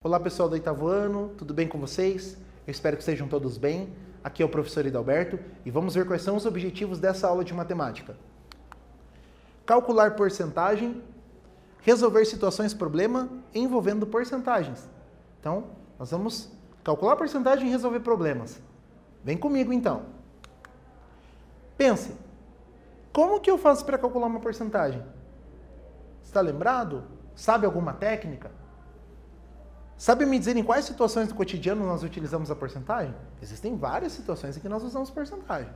Olá pessoal do oitavo ano, tudo bem com vocês? Eu espero que estejam todos bem. Aqui é o professor Hidalberto e vamos ver quais são os objetivos dessa aula de matemática. Calcular porcentagem, resolver situações problema envolvendo porcentagens. Então, nós vamos calcular porcentagem e resolver problemas. Vem comigo então. Pense, como que eu faço para calcular uma porcentagem? Está lembrado? Sabe alguma técnica? Sabe me dizer em quais situações do cotidiano nós utilizamos a porcentagem? Existem várias situações em que nós usamos porcentagem.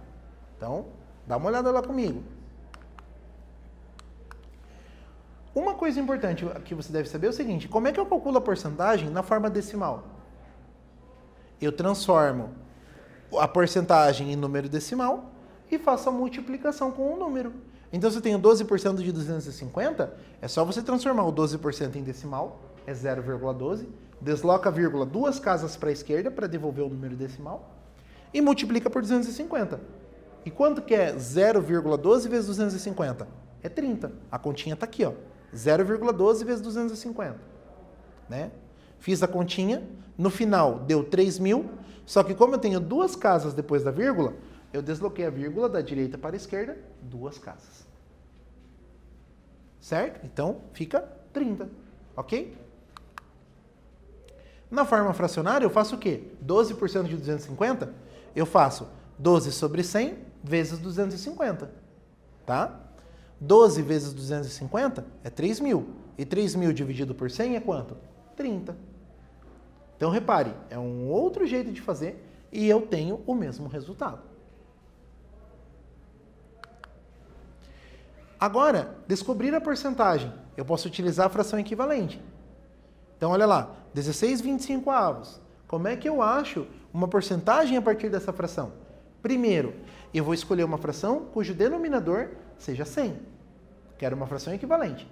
Então, dá uma olhada lá comigo. Uma coisa importante que você deve saber é o seguinte: como é que eu calculo a porcentagem na forma decimal? Eu transformo a porcentagem em número decimal e faço a multiplicação com um número. Então, se eu tenho 12% de 250, é só você transformar o 12% em decimal, é 0,12, desloca a vírgula duas casas para a esquerda para devolver o número decimal e multiplica por 250. E quanto que é 0,12 vezes 250? É 30. A continha está aqui, ó. 0,12 vezes 250. Né? Fiz a continha, no final deu 3.000, só que como eu tenho duas casas depois da vírgula, eu desloquei a vírgula da direita para a esquerda, duas casas. Certo? Então, fica 30. Ok? Na forma fracionária, eu faço o quê? 12% de 250, eu faço 12 sobre 100 vezes 250. Tá? 12 vezes 250 é 3.000. E 3.000 dividido por 100 é quanto? 30. Então, repare, é um outro jeito de fazer e eu tenho o mesmo resultado. Agora, descobrir a porcentagem. Eu posso utilizar a fração equivalente. Então, olha lá, 16/25. Como é que eu acho uma porcentagem a partir dessa fração? Primeiro, eu vou escolher uma fração cujo denominador seja 100. Quero uma fração equivalente.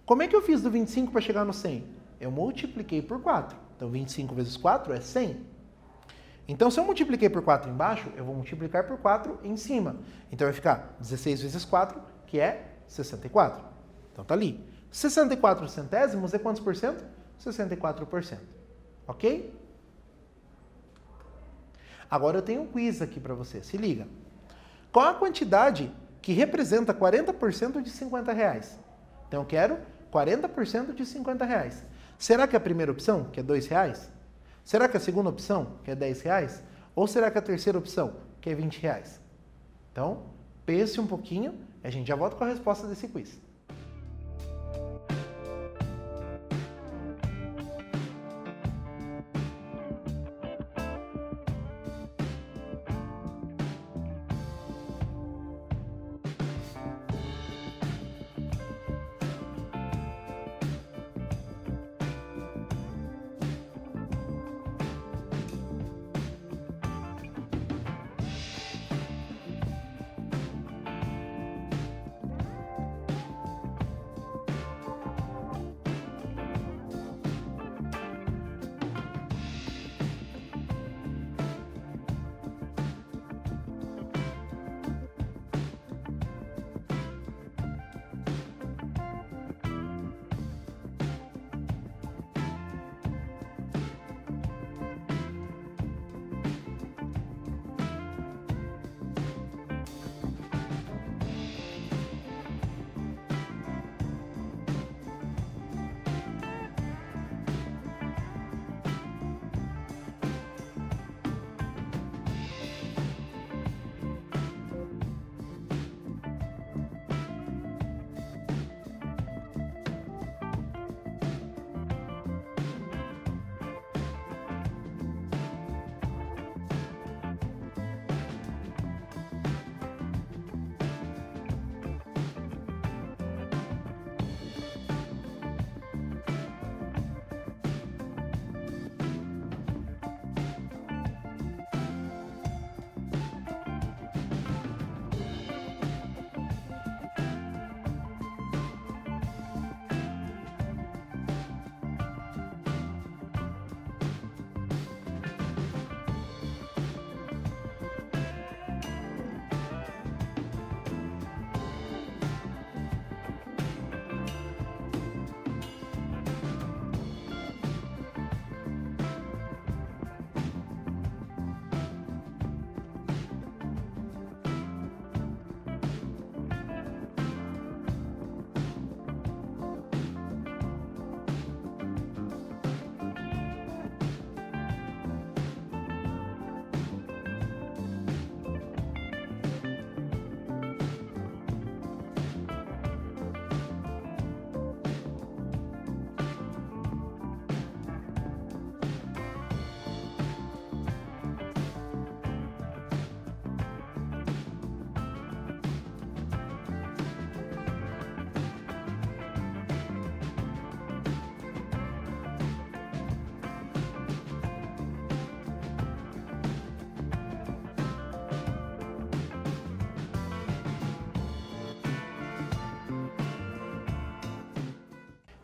Como é que eu fiz do 25 para chegar no 100? Eu multipliquei por 4. Então, 25 vezes 4 é 100. Então, se eu multipliquei por 4 embaixo, eu vou multiplicar por 4 em cima. Então, vai ficar 16 vezes 4, que é 64. Então, tá ali. 64 centésimos é quantos por cento? 64%. Ok? Agora eu tenho um quiz aqui para você. Se liga. Qual a quantidade que representa 40% de 50 reais? Então, eu quero 40% de 50 reais. Será que a primeira opção, que é 2 reais? Será que a segunda opção, que é 10 reais? Ou será que a terceira opção, que é 20 reais? Então, pense um pouquinho e a gente já volta com a resposta desse quiz.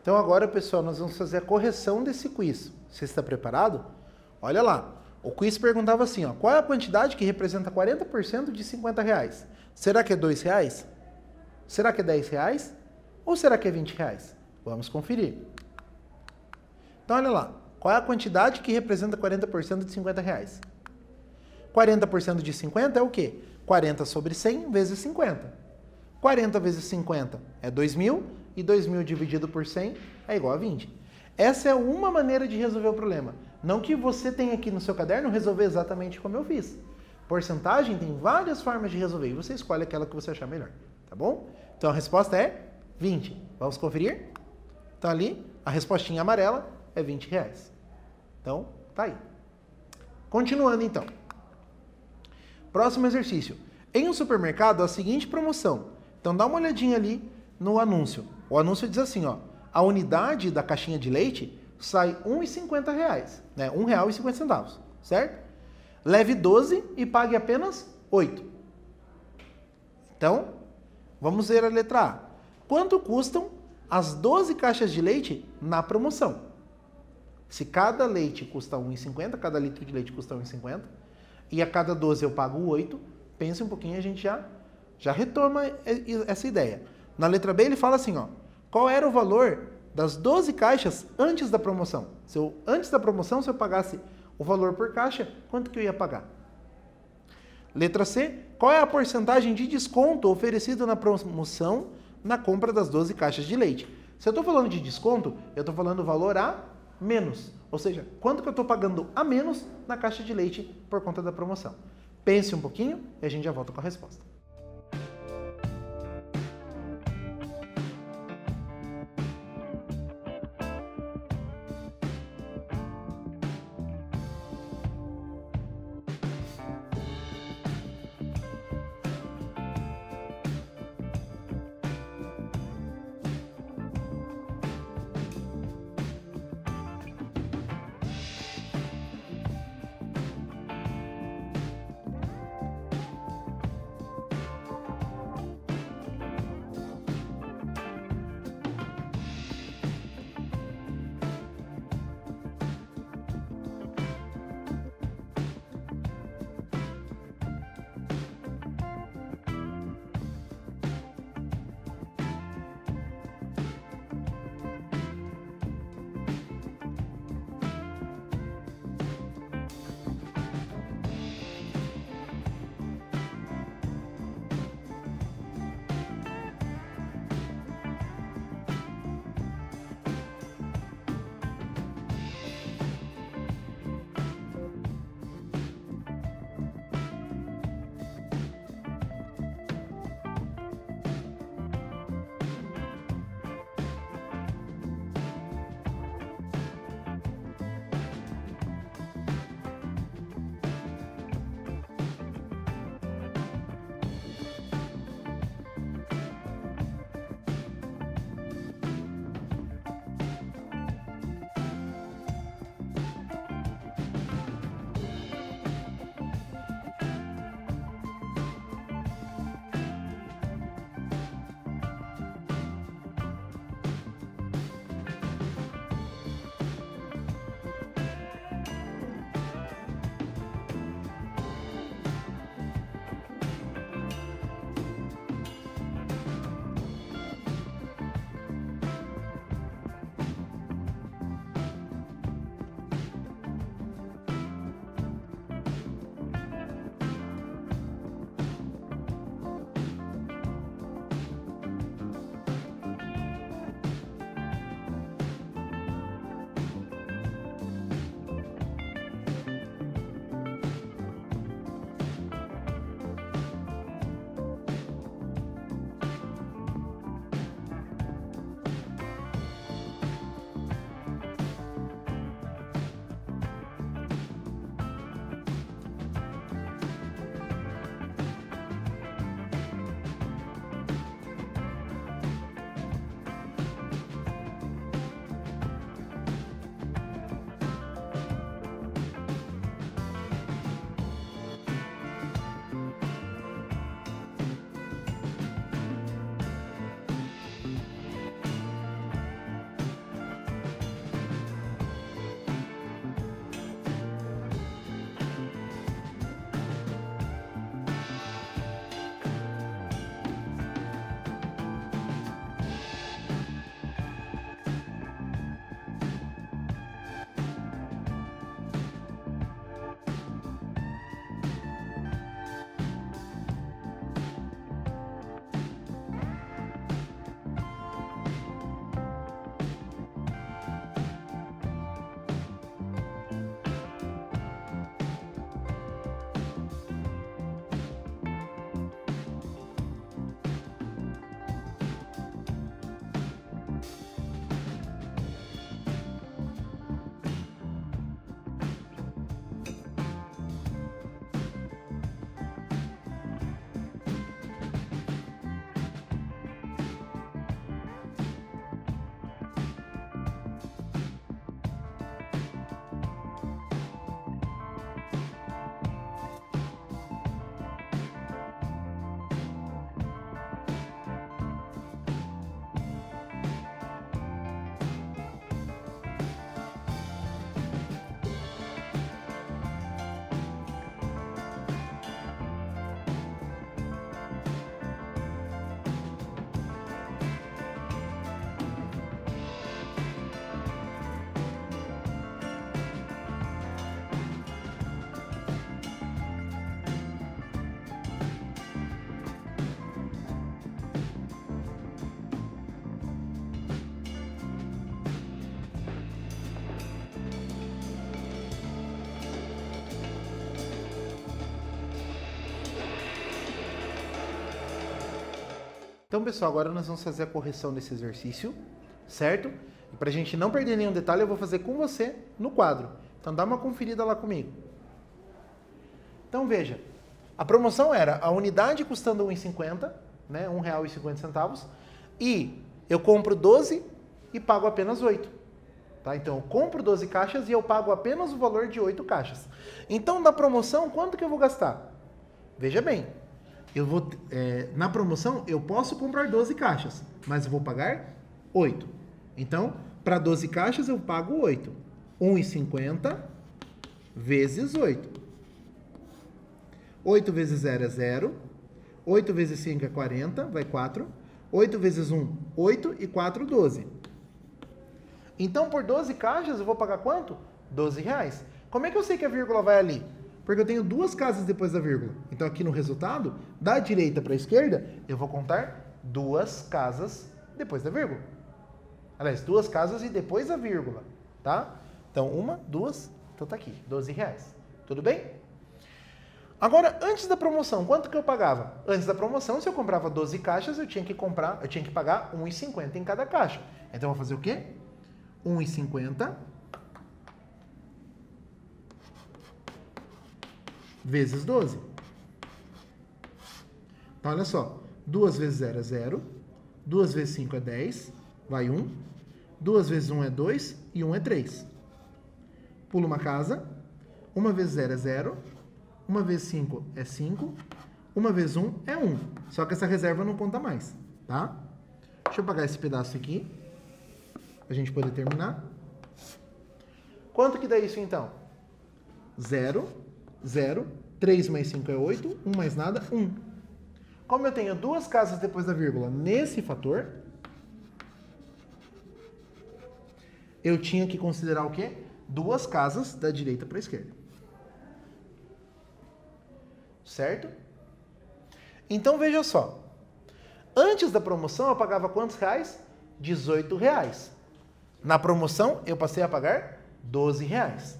Então agora, pessoal, nós vamos fazer a correção desse quiz. Você está preparado? Olha lá. O quiz perguntava assim, ó, qual é a quantidade que representa 40% de R$50? Será que é R$2? Será que é R$10? Ou será que é R$20? Vamos conferir. Então olha lá. Qual é a quantidade que representa 40% de R$50? 40% de 50 é o quê? 40 sobre 100 vezes 50. 40 vezes 50 é 2.000 e 2.000 dividido por 100 é igual a 20. Essa é uma maneira de resolver o problema. Não que você tenha aqui no seu caderno resolver exatamente como eu fiz. Porcentagem tem várias formas de resolver e você escolhe aquela que você achar melhor, tá bom? Então a resposta é 20. Vamos conferir? Então ali, a respostinha amarela é R$20. Então, tá aí. Continuando então. Próximo exercício. Em um supermercado, a seguinte promoção. Então dá uma olhadinha ali no anúncio. O anúncio diz assim, ó, a unidade da caixinha de leite sai R$ 1,50, né? R$1,50, certo? Leve 12 e pague apenas 8. Então, vamos ver a letra A. Quanto custam as 12 caixas de leite na promoção? Se cada leite custa R$ 1,50, cada litro de leite custa R$ 1,50, e a cada 12 eu pago 8, pense um pouquinho e a gente já retoma essa ideia. Na letra B ele fala assim, ó, qual era o valor das 12 caixas antes da promoção? Antes da promoção, se eu pagasse o valor por caixa, quanto que eu ia pagar? Letra C, qual é a porcentagem de desconto oferecida na promoção na compra das 12 caixas de leite? Se eu estou falando de desconto, eu estou falando o valor a menos. Ou seja, quanto que eu estou pagando a menos na caixa de leite por conta da promoção? Pense um pouquinho e a gente já volta com a resposta. Então, pessoal, agora nós vamos fazer a correção desse exercício, certo? E para a gente não perder nenhum detalhe, eu vou fazer com você no quadro. Então, dá uma conferida lá comigo. Então, veja. A promoção era a unidade custando R$ 1,50, né? R$ 1,50. E eu compro 12 e pago apenas 8. Tá? Então, eu compro 12 caixas e eu pago apenas o valor de 8 caixas. Então, da promoção, quanto que eu vou gastar? Veja bem. Na promoção, eu posso comprar 12 caixas, mas eu vou pagar 8. Então, para 12 caixas, eu pago 8. R$ 1,50 vezes 8. 8 vezes 0 é 0. 8 vezes 5 é 40, vai 4. 8 vezes 1, 8 e 4, 12. Então, por 12 caixas, eu vou pagar quanto? R$12. Como é que eu sei que a vírgula vai ali? Porque eu tenho duas casas depois da vírgula. Então, aqui no resultado, da direita para a esquerda, eu vou contar duas casas depois da vírgula. Aliás, duas casas e depois da vírgula, tá? Então, uma, duas, então tá aqui, R$12. Tudo bem? Agora, antes da promoção, quanto que eu pagava? Antes da promoção, se eu comprava 12 caixas, eu tinha que pagar R$ 1,50 em cada caixa. Então, eu vou fazer o quê? R$ 1,50 vezes 12. Então, olha só. 2 vezes 0 é 0. 2 vezes 5 é 10. Vai 1. 2 vezes 1 é 2. E 1 é 3. Pula uma casa. 1 vezes 0 é 0. 1 vezes 5 é 5. 1 vezes 1 é 1. Só que essa reserva não conta mais, tá? Deixa eu apagar esse pedaço aqui, pra gente poder terminar. Quanto que dá isso, então? 0, 0. 3 mais 5 é 8. 1 mais nada, 1. Como eu tenho duas casas depois da vírgula nesse fator, eu tinha que considerar o quê? Duas casas da direita para a esquerda. Certo? Então, veja só. Antes da promoção, eu pagava quantos reais? R$18. Na promoção, eu passei a pagar R$12.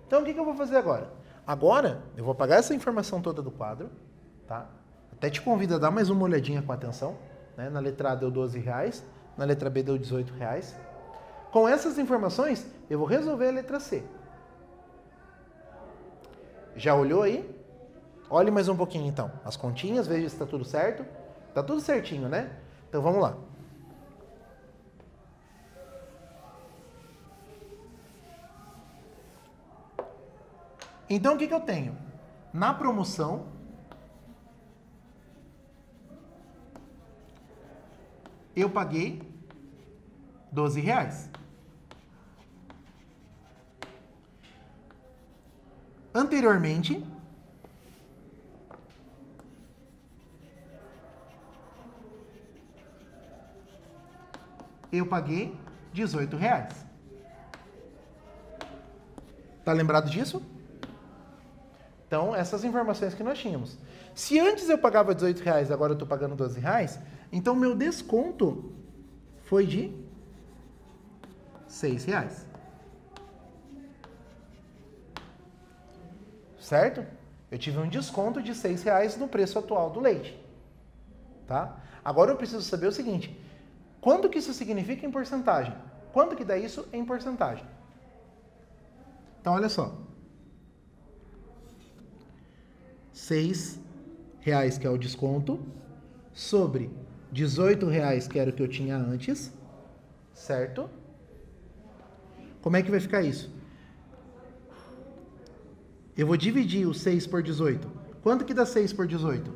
Então, o que eu vou fazer agora? Agora, eu vou apagar essa informação toda do quadro, tá? Até te convido a dar mais uma olhadinha com atenção. Né? Na letra A deu R$12, na letra B deu R$18. Com essas informações, eu vou resolver a letra C. Já olhou aí? Olhe mais um pouquinho, então. As continhas, veja se está tudo certo. Está tudo certinho, né? Então, vamos lá. Então, o que eu tenho? Na promoção, eu paguei R$12. Anteriormente, eu paguei R$18. Tá lembrado disso? Então, essas informações que nós tínhamos. Se antes eu pagava R$18, agora eu estou pagando R$12, então meu desconto foi de R$6. Certo? Eu tive um desconto de R$6 no preço atual do leite. Tá? Agora eu preciso saber o seguinte: quanto que isso significa em porcentagem? Quanto que dá isso em porcentagem? Então, olha só. R$6 que é o desconto, sobre R$18 que era o que eu tinha antes, certo? Como é que vai ficar isso? Eu vou dividir o 6 por 18. Quanto que dá 6 por 18?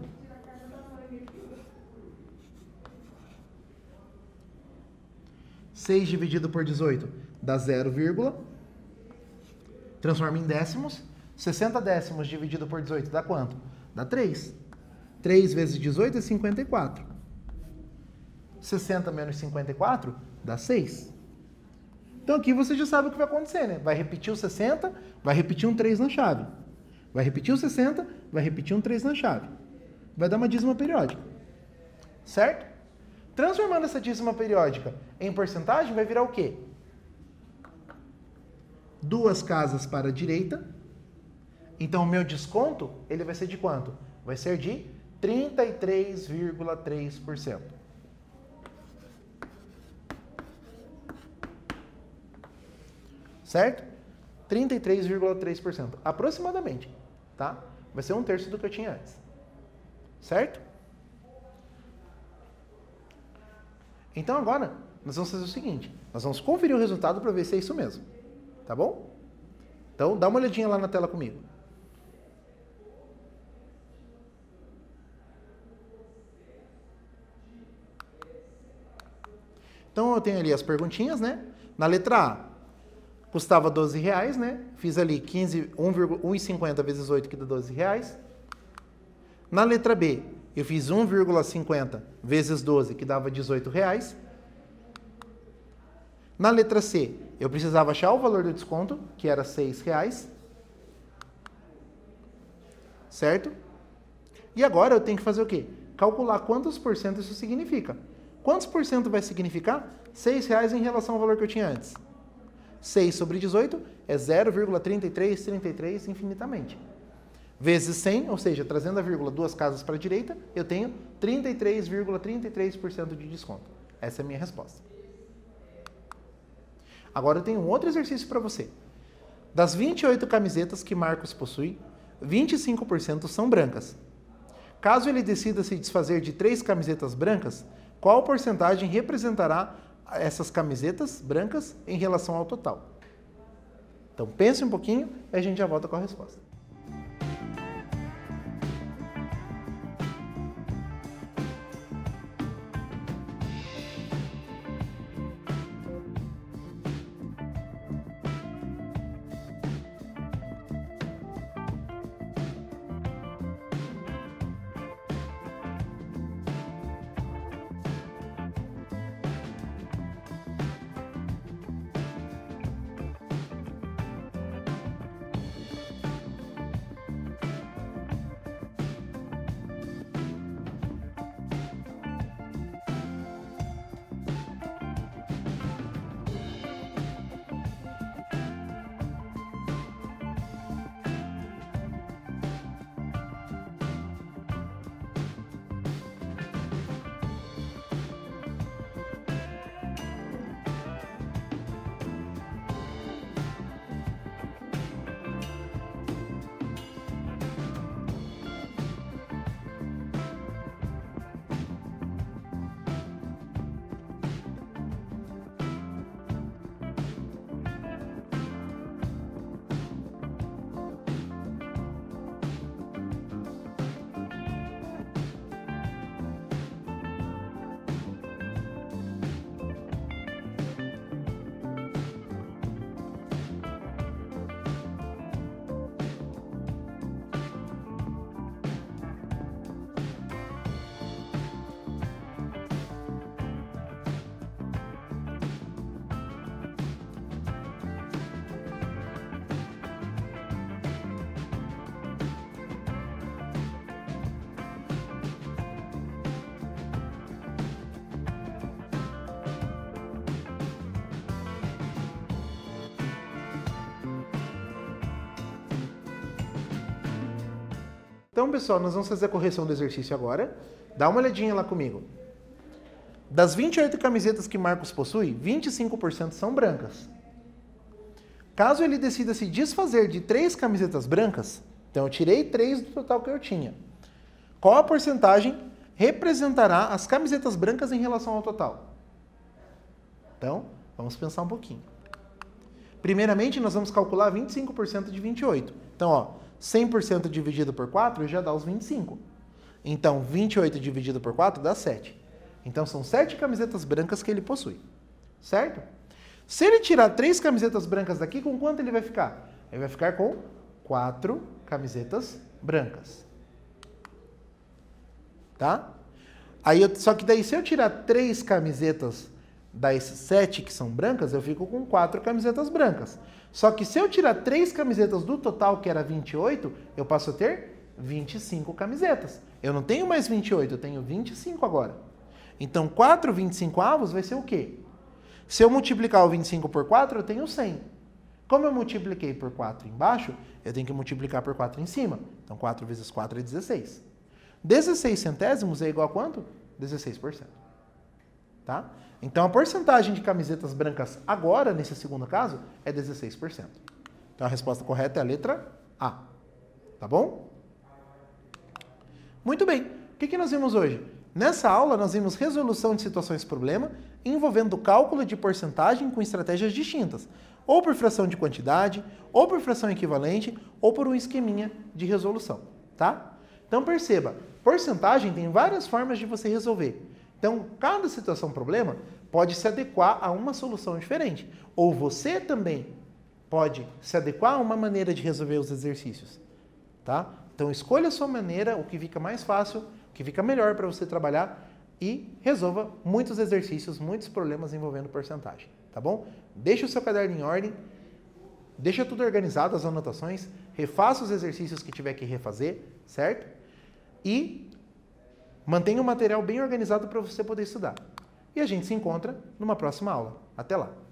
(6) dividido por 18 dá 0, transforma em décimos. 60 décimos dividido por 18 dá quanto? Dá 3. 3 vezes 18 é 54. 60 menos 54 dá 6. Então aqui você já sabe o que vai acontecer, né? Vai repetir o 60, vai repetir um 3 na chave. Vai repetir o 60, vai repetir um 3 na chave. Vai dar uma dízima periódica. Certo? Transformando essa dízima periódica em porcentagem, vai virar o quê? Duas casas para a direita. Então, o meu desconto, ele vai ser de quanto? Vai ser de 33,3%. certo? 33,3%, aproximadamente, tá? Vai ser 1/3 do que eu tinha antes, certo? Então agora, nós vamos fazer o seguinte, nós vamos conferir o resultado para ver se é isso mesmo, tá bom? Então, dá uma olhadinha lá na tela comigo. Então, eu tenho ali as perguntinhas, né? Na letra A, custava R$12, né? Fiz ali 1,50 vezes 8, que dá R$12. Na letra B, eu fiz 1,50 vezes 12, que dava R$18. Na letra C, eu precisava achar o valor do desconto, que era R$6. Certo? E agora eu tenho que fazer o quê? Calcular quantos por cento isso significa. Quantos por cento vai significar R$6 em relação ao valor que eu tinha antes? 6 sobre 18 é 0,3333 infinitamente. Vezes 100, ou seja, trazendo a vírgula 2 casas para a direita, eu tenho 33,33% de desconto. Essa é a minha resposta. Agora eu tenho um outro exercício para você. Das 28 camisetas que Marcos possui, 25% são brancas. Caso ele decida se desfazer de 3 camisetas brancas, qual porcentagem representará essas camisetas brancas em relação ao total? Então pense um pouquinho e a gente já volta com a resposta. Então, pessoal, nós vamos fazer a correção do exercício agora. Dá uma olhadinha lá comigo. Das 28 camisetas que Marcos possui, 25% são brancas. Caso ele decida se desfazer de 3 camisetas brancas, então eu tirei 3 do total que eu tinha. Qual a porcentagem representará as camisetas brancas em relação ao total? Então, vamos pensar um pouquinho. Primeiramente, nós vamos calcular 25% de 28. Então, ó, 100% dividido por 4 já dá os 25. Então, 28 dividido por 4 dá 7. Então, são 7 camisetas brancas que ele possui. Certo? Se ele tirar 3 camisetas brancas daqui, com quanto ele vai ficar? Ele vai ficar com 4 camisetas brancas. Tá? Só que daí, se eu tirar 3 camisetas das 7 que são brancas, eu fico com 4 camisetas brancas. Só que se eu tirar 3 camisetas do total, que era 28, eu passo a ter 25 camisetas. Eu não tenho mais 28, eu tenho 25 agora. Então, 4 25avos vai ser o quê? Se eu multiplicar o 25 por 4, eu tenho 100. Como eu multipliquei por 4 embaixo, eu tenho que multiplicar por 4 em cima. Então, 4 vezes 4 é 16. 16 centésimos é igual a quanto? 16%. Tá? Então, a porcentagem de camisetas brancas agora, nesse segundo caso, é 16%. Então, a resposta correta é a letra A. Tá bom? Muito bem. O que nós vimos hoje? Nessa aula, nós vimos resolução de situações-problema envolvendo cálculo de porcentagem com estratégias distintas, ou por fração de quantidade, ou por fração equivalente, ou por um esqueminha de resolução, tá? Então perceba, porcentagem tem várias formas de você resolver. Então, cada situação-problema pode se adequar a uma solução diferente, ou você também pode se adequar a uma maneira de resolver os exercícios, tá? Então, escolha a sua maneira, o que fica mais fácil, o que fica melhor para você trabalhar e resolva muitos exercícios, muitos problemas envolvendo porcentagem, tá bom? Deixa o seu caderno em ordem, deixa tudo organizado, as anotações, refaça os exercícios que tiver que refazer, certo? E mantenha o material bem organizado para você poder estudar. E a gente se encontra numa próxima aula. Até lá!